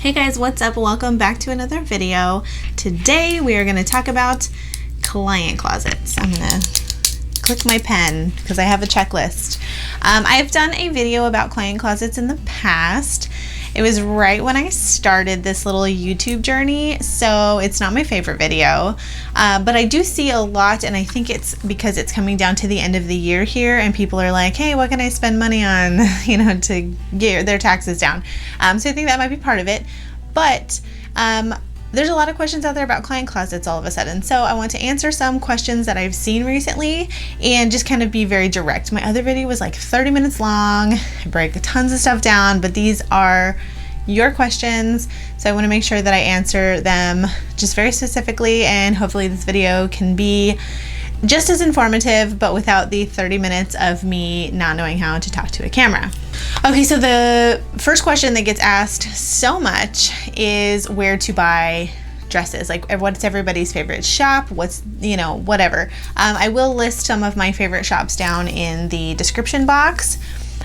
Hey guys, what's up? Welcome back to another video. Today we are going to talk about client closets. I'm going to click my pen because I have a checklist. I've done a video about client closets in the past. It was right when I started this little YouTube journey, so it's not my favorite video, but I do see a lot, and I think it's because it's coming down to the end of the year here, and people are like, hey, what can I spend money on, to get their taxes down? So I think that might be part of it, but there's a lot of questions out there about client closets all of a sudden. So I want to answer some questions that I've seen recently and just kind of be very direct. My other video was like 30 minutes long. I break tons of stuff down, but these are your questions. So I want to make sure that I answer them just very specifically, and hopefully this video can be just as informative, but without the 30 minutes of me not knowing how to talk to a camera. Okay, so the first question that gets asked so much is where to buy dresses. Like, what's everybody's favorite shop? What's, whatever. I will list some of my favorite shops down in the description box.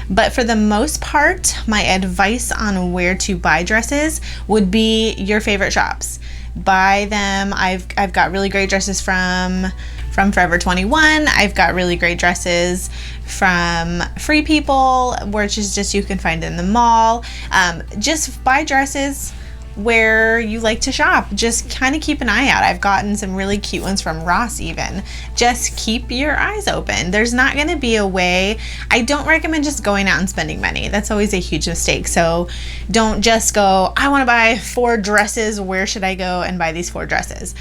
But for the most part, my advice on where to buy dresses would be your favorite shops. Buy them. I've got really great dresses from Forever 21. I've got really great dresses from Free People, which is just you can find in the mall. Just buy dresses where you like to shop. Just kind of keep an eye out. I've gotten some really cute ones from Ross even. Just keep your eyes open. There's not going to be a way. I don't recommend just going out and spending money. That's always a huge mistake. So don't just go, I want to buy 4 dresses. Where should I go and buy these 4 dresses?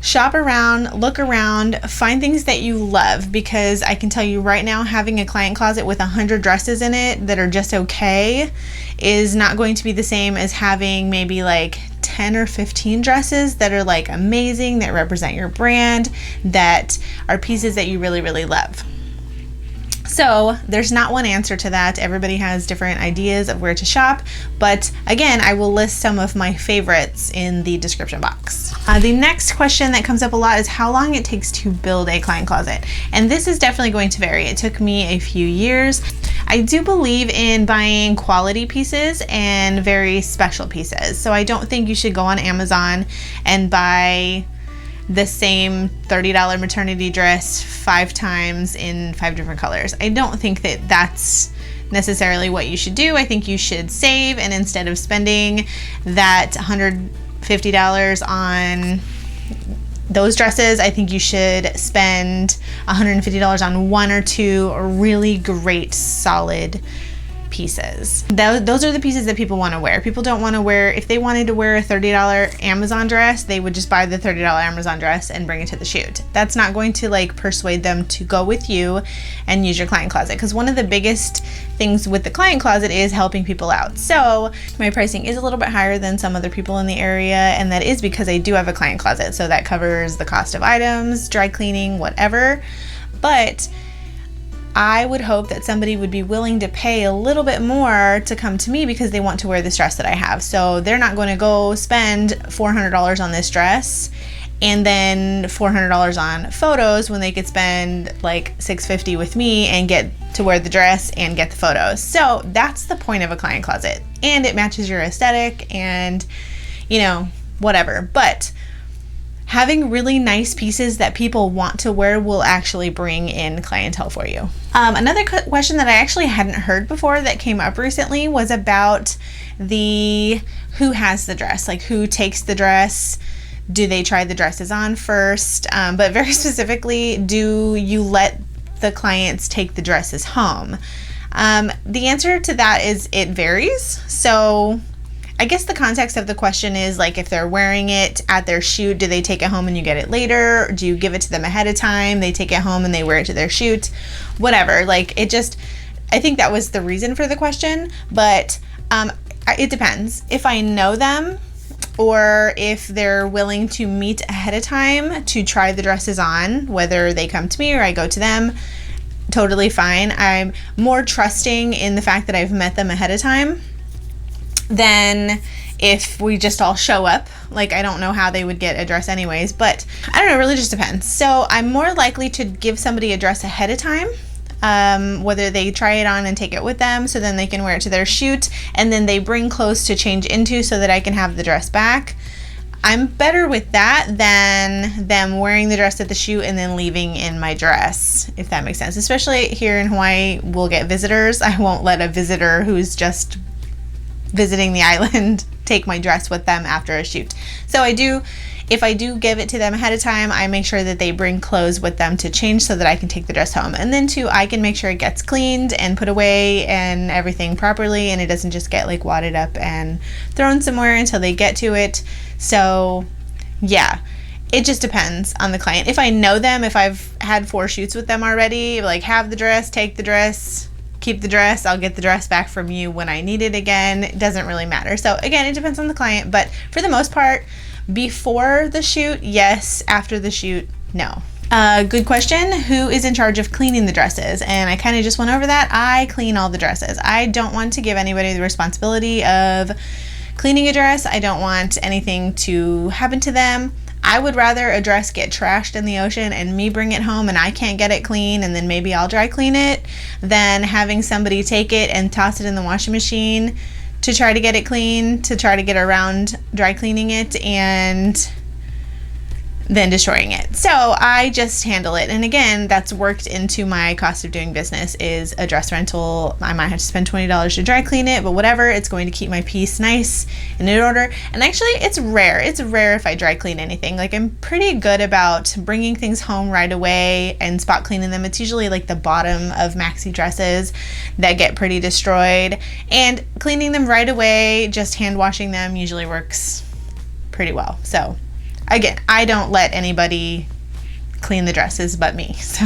Shop around, look around, find things that you love, because I can tell you right now, having a client closet with 100 dresses in it that are just okay is not going to be the same as having maybe like 10 or 15 dresses that are like amazing, that represent your brand, that are pieces that you really, really love. So there's not one answer to that. Everybody has different ideas of where to shop, but again, I will list some of my favorites in the description box. The next question that comes up a lot is how long it takes to build a client closet. And this is definitely going to vary. It took me a few years. I do believe in buying quality pieces and very special pieces. So I don't think you should go on Amazon and buy the same $30 maternity dress 5 times in 5 different colors. I don't think that that's necessarily what you should do. I think you should save, and instead of spending that $150 on those dresses, I think you should spend $150 on 1 or 2 really great solid pieces. Those are the pieces that people want to wear. People don't want to wear, if they wanted to wear a $30 Amazon dress, they would just buy the $30 Amazon dress and bring it to the shoot. That's not going to like persuade them to go with you and use your client closet, because one of the biggest things with the client closet is helping people out. So my pricing is a little bit higher than some other people in the area, and that is because I do have a client closet, so that covers the cost of items, dry cleaning, whatever. But I would hope that somebody would be willing to pay a little bit more to come to me because they want to wear this dress that I have. So they're not going to go spend $400 on this dress and then $400 on photos when they could spend like $650 with me and get to wear the dress and get the photos. So that's the point of a client closet, and it matches your aesthetic and whatever. But having really nice pieces that people want to wear will actually bring in clientele for you. Another question that I actually hadn't heard before that came up recently was about who has the dress, like who takes the dress. Do they try the dresses on first? But very specifically, do you let the clients take the dresses home? The answer to that is it varies. So I guess the context of the question is like, if they're wearing it at their shoot, do they take it home and you get it later? Or do you give it to them ahead of time? They take it home and they wear it to their shoot, whatever. Like, I think that was the reason for the question, but it depends. If I know them, or if they're willing to meet ahead of time to try the dresses on, whether they come to me or I go to them, totally fine. I'm more trusting in the fact that I've met them ahead of time than if we just all show up. Like, I don't know how they would get a dress anyways, but I don't know, it really just depends. So I'm more likely to give somebody a dress ahead of time whether they try it on and take it with them so then they can wear it to their shoot, and then they bring clothes to change into so that I can have the dress back. I'm better with that than them wearing the dress at the shoot and then leaving in my dress, if that makes sense. Especially here in Hawaii, we'll get visitors. I won't let a visitor who's just visiting the island take my dress with them after a shoot. So if I do give it to them ahead of time, I make sure that they bring clothes with them to change so that I can take the dress home. And then too, I can make sure it gets cleaned and put away and everything properly, and it doesn't just get like wadded up and thrown somewhere until they get to it. So yeah, it just depends on the client. If I know them, if I've had 4 shoots with them already, like have the dress, take the dress, keep the dress, I'll get the dress back from you when I need it again. It doesn't really matter. So again, it depends on the client, but for the most part, before the shoot, yes. After the shoot, no. Good question. Who is in charge of cleaning the dresses? And I kind of just went over that. I clean all the dresses. I don't want to give anybody the responsibility of cleaning a dress. I don't want anything to happen to them. I would rather a dress get trashed in the ocean and me bring it home and I can't get it clean and then maybe I'll dry clean it than having somebody take it and toss it in the washing machine to try to get it clean, to try to get around dry cleaning it and then destroying it. So I just handle it. And again, that's worked into my cost of doing business is a dress rental. I might have to spend $20 to dry clean it, but whatever, it's going to keep my piece nice and in order. And actually it's rare if I dry clean anything. Like I'm pretty good about bringing things home right away and spot cleaning them. It's usually like the bottom of maxi dresses that get pretty destroyed, and cleaning them right away, just hand washing them usually works pretty well. So again, I don't let anybody clean the dresses but me. So,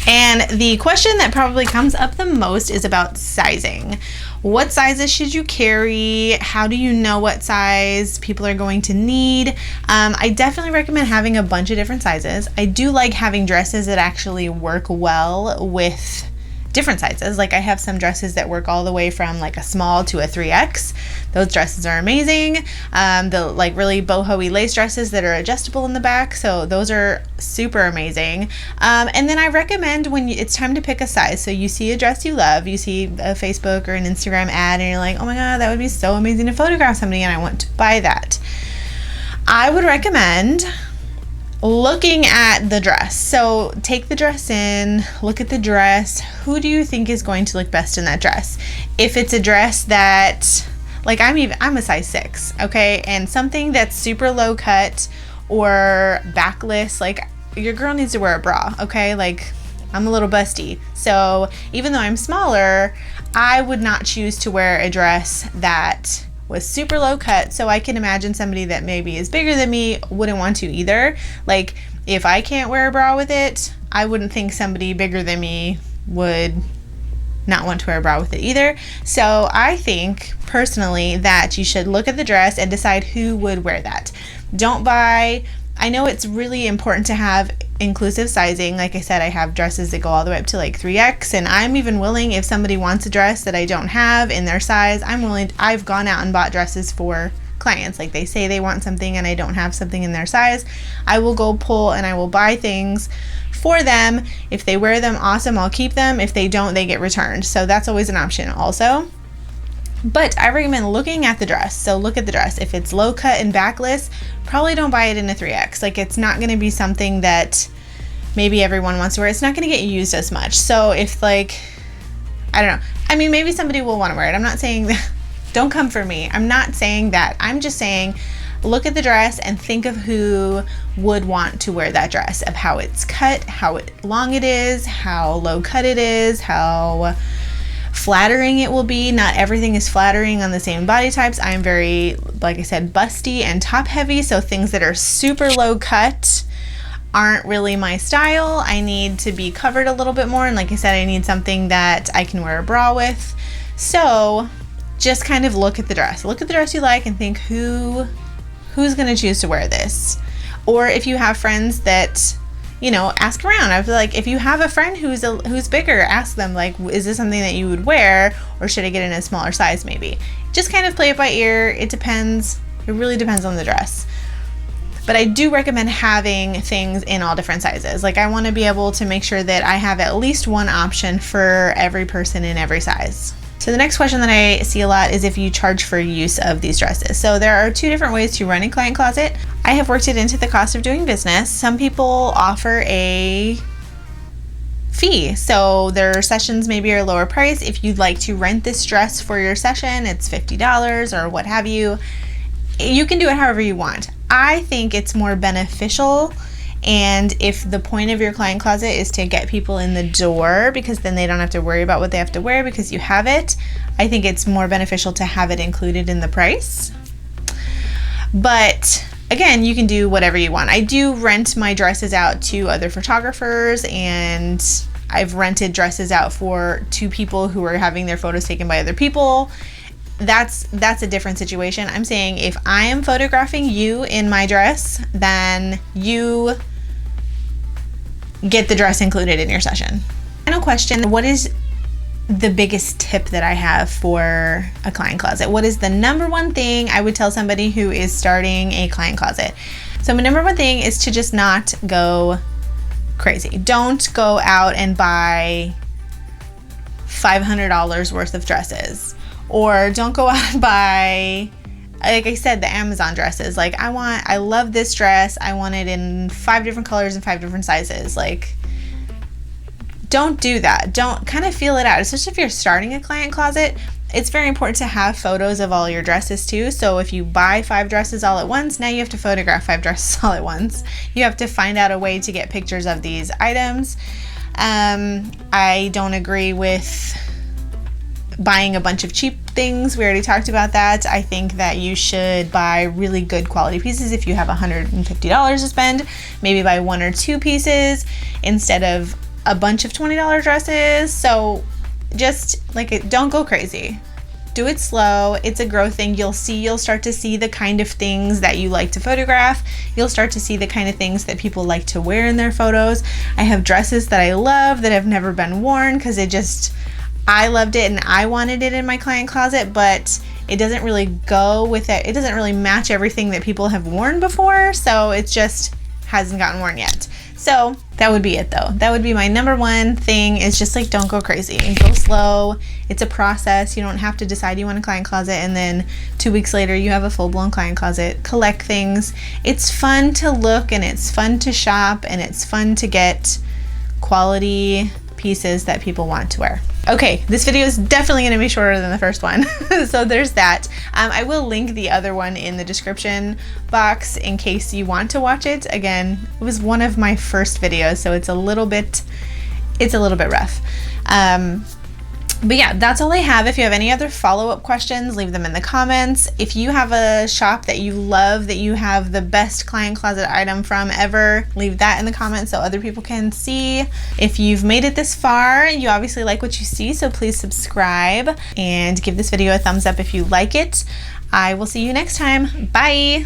and the question that probably comes up the most is about sizing. What sizes should you carry? How do you know what size people are going to need? I definitely recommend having a bunch of different sizes. I do like having dresses that actually work well with different sizes. Like I have some dresses that work all the way from like a small to a 3X. Those dresses are amazing. The like really boho-y lace dresses that are adjustable in the back. So those are super amazing. And then I recommend when it's time to pick a size. So you see a dress you love, you see a Facebook or an Instagram ad and you're like, oh my God, that would be so amazing to photograph somebody and I want to buy that. I would recommend looking at the dress. So take the dress in, look at the dress. Who do you think is going to look best in that dress? If it's a dress that, like I'm a size 6, okay? And something that's super low cut or backless, like your girl needs to wear a bra, okay? Like I'm a little busty. So even though I'm smaller, I would not choose to wear a dress that was super low cut. So I can imagine somebody that maybe is bigger than me wouldn't want to either. Like if I can't wear a bra with it, I wouldn't think somebody bigger than me would not want to wear a bra with it either. So I think personally that you should look at the dress and decide who would wear that. Don't buy, I know it's really important to have inclusive sizing. Like I said, I have dresses that go all the way up to like 3X, and I'm even willing, if somebody wants a dress that I don't have in their size, I've gone out and bought dresses for clients. Like they say they want something and I don't have something in their size, I will go pull and I will buy things for them. If they wear them, awesome, I'll keep them. If they don't, they get returned. So that's always an option also. But I recommend looking at the dress. So look at the dress. If it's low cut and backless, probably don't buy it in a 3X. Like it's not going to be something that maybe everyone wants to wear. It's not going to get used as much. So if like, I don't know. I mean, maybe somebody will want to wear it. I'm not saying that. Don't come for me. I'm not saying that. I'm just saying look at the dress and think of who would want to wear that dress, of how it's cut, how long it is, how low cut it is, how flattering it will be. Not everything is flattering on the same body types. I'm very, like I said, busty and top heavy, so things that are super low cut aren't really my style. I need to be covered a little bit more, and like I said, I need something that I can wear a bra with. So just kind of look at the dress. Look at the dress you like and think who's going to choose to wear this. Or if you have friends that, you know, ask around. I feel like if you have a friend who's bigger, ask them like, is this something that you would wear, or should I get in a smaller size maybe? Just kind of play it by ear. It depends. It really depends on the dress. but I do recommend having things in all different sizes. Like I want to be able to make sure that I have at least one option for every person in every size. So the next question that I see a lot is if you charge for use of these dresses. So there are two different ways to run a client closet. I have worked it into the cost of doing business. Some people offer a fee, so their sessions maybe are lower price. If you'd like to rent this dress for your session, it's $50 or what have you. You can do it however you want. I think it's more beneficial, and if the point of your client closet is to get people in the door, because then they don't have to worry about what they have to wear because you have it, I think it's more beneficial to have it included in the price. But again, you can do whatever you want. I do rent my dresses out to other photographers, and I've rented dresses out to people who are having their photos taken by other people. That's a different situation. I'm saying if I am photographing you in my dress, then you get the dress included in your session. Final question, what is the biggest tip that I have for a client closet? What is the number one thing I would tell somebody who is starting a client closet? So my number one thing is to just not go crazy. Don't go out and buy $500 worth of dresses, or don't go out and buy, like I said, the Amazon dresses. Like I love this dress. I want it in 5 different colors and 5 different sizes. Like, don't do that. Don't, kind of feel it out, especially if you're starting a client closet. It's very important to have photos of all your dresses too. So if you buy 5 dresses all at once, now you have to photograph 5 dresses all at once. You have to find out a way to get pictures of these items. I don't agree with buying a bunch of cheap things. We already talked about that. I think that you should buy really good quality pieces. If you have $150 to spend, maybe buy 1 or 2 pieces instead of a bunch of $20 dresses. So just don't go crazy. Do it slow. It's a growth thing. You'll start to see the kind of things that you like to photograph. You'll start to see the kind of things that people like to wear in their photos. I have dresses that I love that have never been worn because I loved it and I wanted it in my client closet, but it doesn't really go with it. It doesn't really match everything that people have worn before, so it just hasn't gotten worn yet. So that would be it though. That would be my number one thing, is just don't go crazy and go slow. It's a process. You don't have to decide you want a client closet and then 2 weeks later you have a full-blown client closet. Collect things. It's fun to look and it's fun to shop and it's fun to get quality pieces that people want to wear. Okay, this video is definitely going to be shorter than the first one, so there's that. I will link the other one in the description box in case you want to watch it. Again, it was one of my first videos, so it's a little bit rough. But yeah, that's all I have. If you have any other follow-up questions, leave them in the comments. If you have a shop that you love, that you have the best client closet item from ever, leave that in the comments so other people can see. If you've made it this far, you obviously like what you see, so please subscribe and give this video a thumbs up if you like it. I will see you next time. Bye!